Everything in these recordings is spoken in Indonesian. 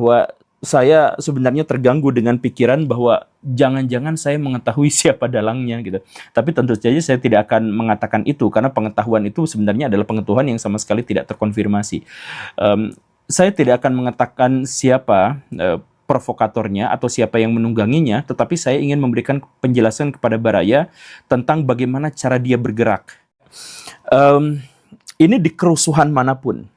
bahwa saya sebenarnya terganggu dengan pikiran bahwa jangan-jangan saya mengetahui siapa dalangnya gitu. Tapi tentu saja saya tidak akan mengatakan itu karena pengetahuan itu sebenarnya adalah pengetahuan yang sama sekali tidak terkonfirmasi. Saya tidak akan mengatakan siapa provokatornya atau siapa yang menungganginya, tetapi saya ingin memberikan penjelasan kepada Baraya tentang bagaimana cara dia bergerak. Ini di kerusuhan manapun.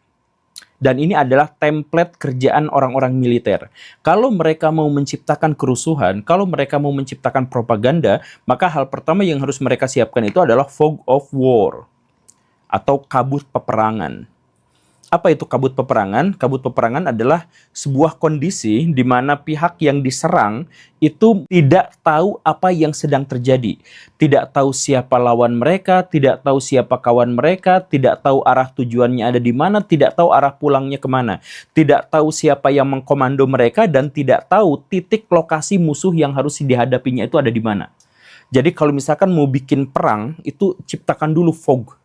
Dan ini adalah template kerjaan orang-orang militer. Kalau mereka mau menciptakan kerusuhan, kalau mereka mau menciptakan propaganda, maka hal pertama yang harus mereka siapkan itu adalah fog of war atau kabut peperangan. Apa itu kabut peperangan? Kabut peperangan adalah sebuah kondisi di mana pihak yang diserang itu tidak tahu apa yang sedang terjadi. Tidak tahu siapa lawan mereka, tidak tahu siapa kawan mereka, tidak tahu arah tujuannya ada di mana, tidak tahu arah pulangnya kemana. Tidak tahu siapa yang mengkomando mereka, dan tidak tahu titik lokasi musuh yang harus dihadapinya itu ada di mana. Jadi kalau misalkan mau bikin perang, itu ciptakan dulu fog.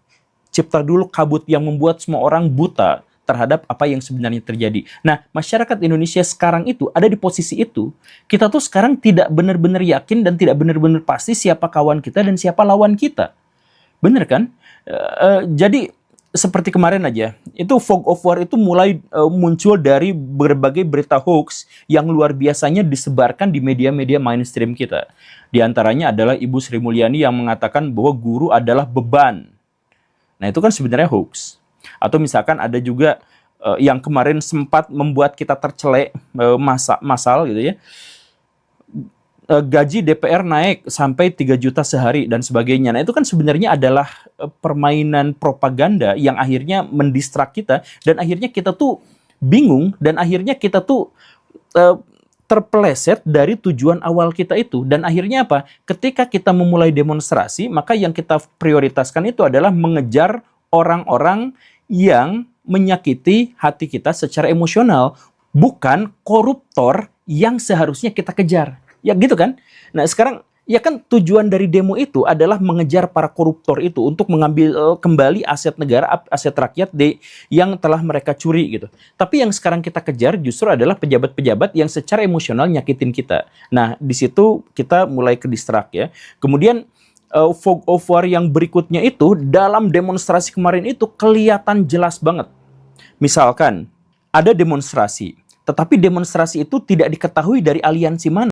Cipta dulu kabut yang membuat semua orang buta terhadap apa yang sebenarnya terjadi. Nah, masyarakat Indonesia sekarang itu ada di posisi itu. Kita tuh sekarang tidak benar-benar yakin dan tidak benar-benar pasti siapa kawan kita dan siapa lawan kita. Bener kan? Jadi seperti kemarin aja, itu fog of war itu mulai muncul dari berbagai berita hoax yang luar biasanya disebarkan di media-media mainstream kita. Di antaranya adalah Ibu Sri Mulyani yang mengatakan bahwa guru adalah beban. Nah, itu kan sebenarnya hoax. Atau misalkan ada juga yang kemarin sempat membuat kita tercelek massal gitu ya. Gaji DPR naik sampai 3 juta sehari dan sebagainya. Nah, itu kan sebenarnya adalah permainan propaganda yang akhirnya mendistrak kita, dan akhirnya kita tuh bingung, dan akhirnya kita tuh terpeleset dari tujuan awal kita itu. Dan akhirnya apa? Ketika kita memulai demonstrasi, maka yang kita prioritaskan itu adalah mengejar orang-orang yang menyakiti hati kita secara emosional, bukan koruptor yang seharusnya kita kejar. Ya gitu kan? Nah sekarang, ya kan tujuan dari demo itu adalah mengejar para koruptor itu untuk mengambil kembali aset negara, aset rakyat yang telah mereka curi gitu. Tapi yang sekarang kita kejar justru adalah pejabat-pejabat yang secara emosional nyakitin kita. Nah, di situ kita mulai ke distrak ya. Kemudian fog of war yang berikutnya itu dalam demonstrasi kemarin itu kelihatan jelas banget. Misalkan ada demonstrasi, tetapi demonstrasi itu tidak diketahui dari aliansi mana.